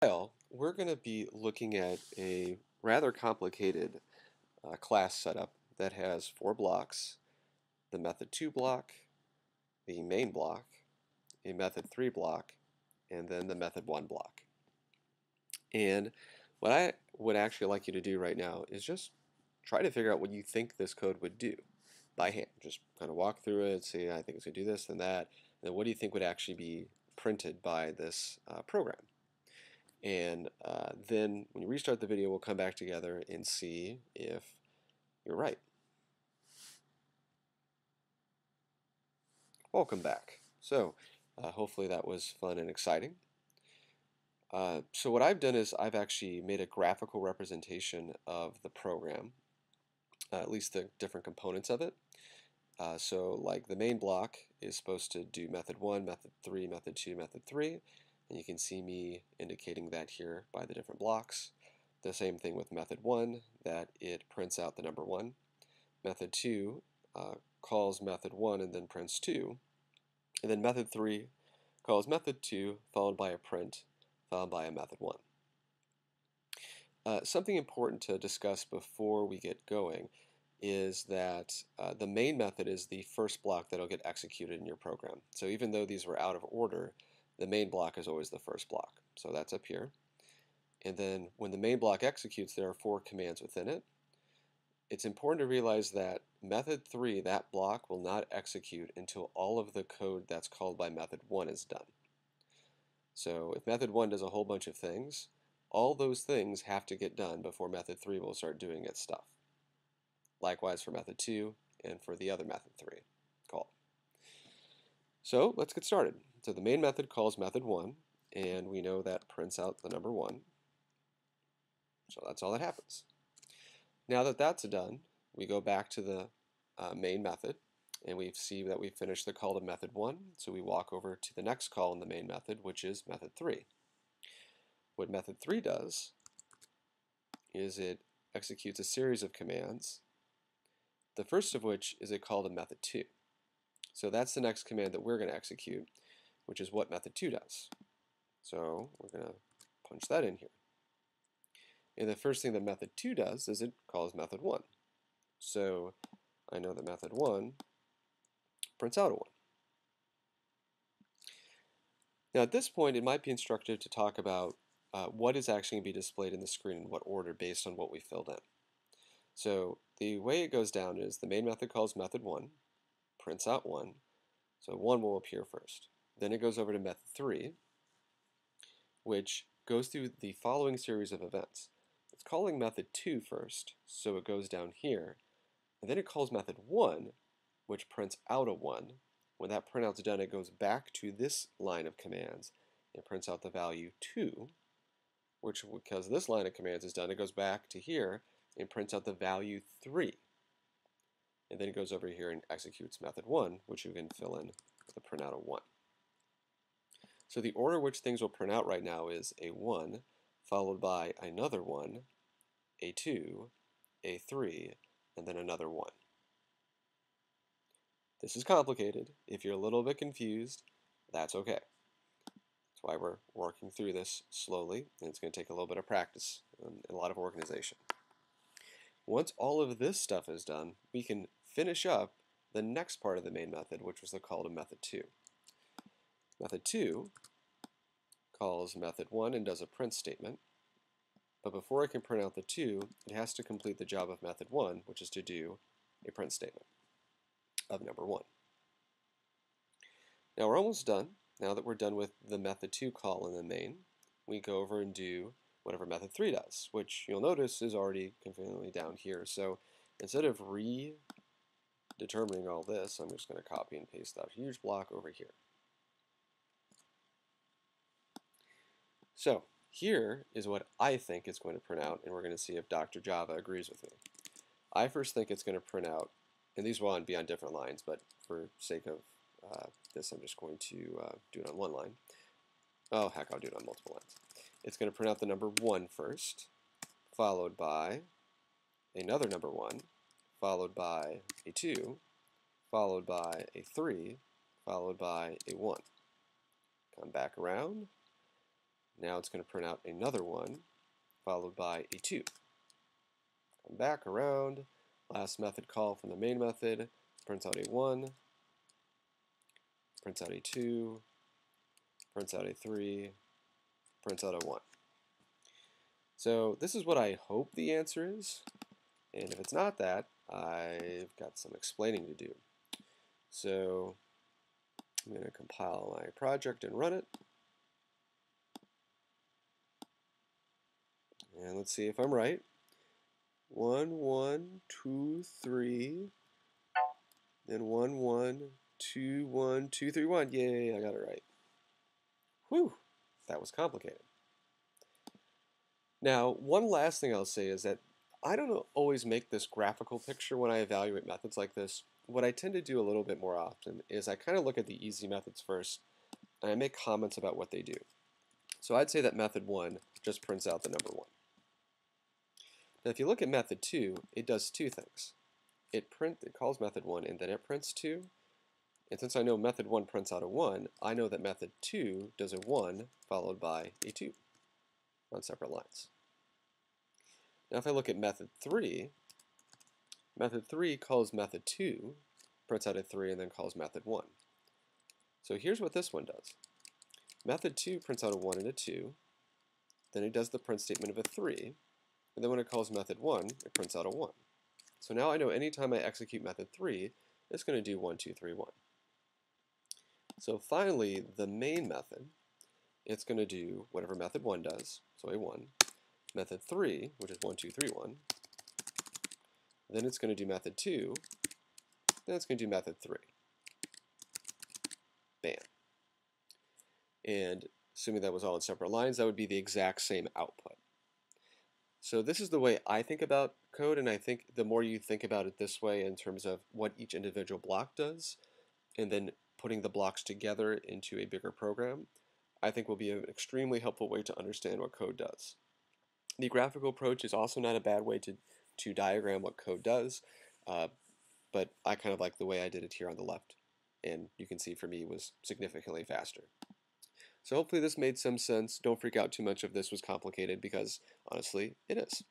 We're going to be looking at a rather complicated class setup that has four blocks: the method 2 block, the main block, a method 3 block, and then the method 1 block. And what I would actually like you to do right now is just try to figure out what you think this code would do by hand. Just kind of walk through it, see, I think it's going to do this and that, and then what do you think would actually be printed by this program? And then when you restart the video, we'll come back together and see if you're right. Welcome back. So hopefully that was fun and exciting. So what I've done is I've actually made a graphical representation of the program, at least the different components of it. So like the main block is supposed to do method 1, method 3, method 2, method 3. And you can see me indicating that here by the different blocks. The same thing with method 1, that it prints out the number 1. Method 2 calls method 1 and then prints 2. And then method 3 calls method 2 followed by a print followed by a method 1. Something important to discuss before we get going is that the main method is the first block that will get executed in your program. So even though these were out of order, the main block is always the first block. So that's up here. And then when the main block executes, there are 4 commands within it. It's important to realize that method 3, that block, will not execute until all of the code that's called by method 1 is done. So if method 1 does a whole bunch of things, all those things have to get done before method 3 will start doing its stuff. Likewise for method 2 and for the other method 3 called. So let's get started. So the main method calls method 1, and we know that prints out the number 1. So that's all that happens. Now that that's done, we go back to the main method, and we see that we finished the call to method 1, so we walk over to the next call in the main method, which is method 3. What method 3 does is it executes a series of commands, the first of which is a call to method 2. So that's the next command that we're going to execute, which is what method 2 does. So we're going to punch that in here. And the first thing that method 2 does is it calls method 1. So I know that method 1 prints out a 1. Now at this point, it might be instructive to talk about what is actually going to be displayed in the screen in what order based on what we filled in. So the way it goes down is the main method calls method 1, prints out 1, so 1 will appear first. Then it goes over to method 3, which goes through the following series of events. It's calling method 2 first, so it goes down here, and then it calls method 1, which prints out a 1. When that printout's done, it goes back to this line of commands. It prints out the value 2, which, because this line of commands is done, it goes back to here and prints out the value 3. And then it goes over here and executes method 1, which you can fill in with a printout of 1. So the order which things will print out right now is a 1, followed by another 1, a 2, a 3, and then another 1. This is complicated. If you're a little bit confused, that's okay. That's why we're working through this slowly, and it's going to take a little bit of practice and a lot of organization. Once all of this stuff is done, we can finish up the next part of the main method, which was the call to method 2. Method 2 calls method 1 and does a print statement, but before it can print out the 2, it has to complete the job of method 1, which is to do a print statement of number 1. Now we're almost done. Now that we're done with the method 2 call in the main, we go over and do whatever method 3 does, which you'll notice is already conveniently down here. So instead of redetermining all this, I'm just going to copy and paste that huge block over here. So here is what I think it's going to print out, and we're going to see if Dr. Java agrees with me. I first think it's going to print out, and these will be on different lines, but for sake of this, I'm just going to do it on one line. Oh, heck, I'll do it on multiple lines. It's going to print out the number 1 first, followed by another number 1, followed by a 2, followed by a 3, followed by a 1. Come back around. Now it's going to print out another 1 followed by a 2. Come back around, last method call from the main method, prints out a 1, prints out a 2, prints out a 3, prints out a 1. So this is what I hope the answer is, and if it's not that, I've got some explaining to do. So I'm going to compile my project and run it. And let's see if I'm right. 1, 1, 2, 3, then 1, 1, 2, 1, 2, 3, 1. Yay, I got it right. Whew, that was complicated. Now, one last thing I'll say is that I don't always make this graphical picture when I evaluate methods like this. What I tend to do a little bit more often is I kind of look at the easy methods first, and I make comments about what they do. So I'd say that method 1 just prints out the number 1. Now, if you look at method 2, it does two things. It calls method 1 and then it prints 2. And since I know method 1 prints out a 1, I know that method 2 does a 1 followed by a 2 on separate lines. Now if I look at method 3 calls method 2, prints out a 3, and then calls method 1. So here's what this one does. Method 2 prints out a 1 and a 2, then it does the print statement of a 3, and then when it calls method 1, it prints out a 1. So now I know anytime I execute method 3, it's going to do 1, 2, 3, 1. So finally, the main method, it's going to do whatever method 1 does, so a 1. Method 3, which is 1, 2, 3, 1. Then it's going to do method 2. Then it's going to do method 3. Bam. And assuming that was all in separate lines, that would be the exact same output. So this is the way I think about code, and I think the more you think about it this way in terms of what each individual block does, and then putting the blocks together into a bigger program, I think will be an extremely helpful way to understand what code does. The graphical approach is also not a bad way to diagram what code does, but I kind of like the way I did it here on the left, and you can see for me it was significantly faster. So hopefully this made some sense. Don't freak out too much if this was complicated, because honestly, it is.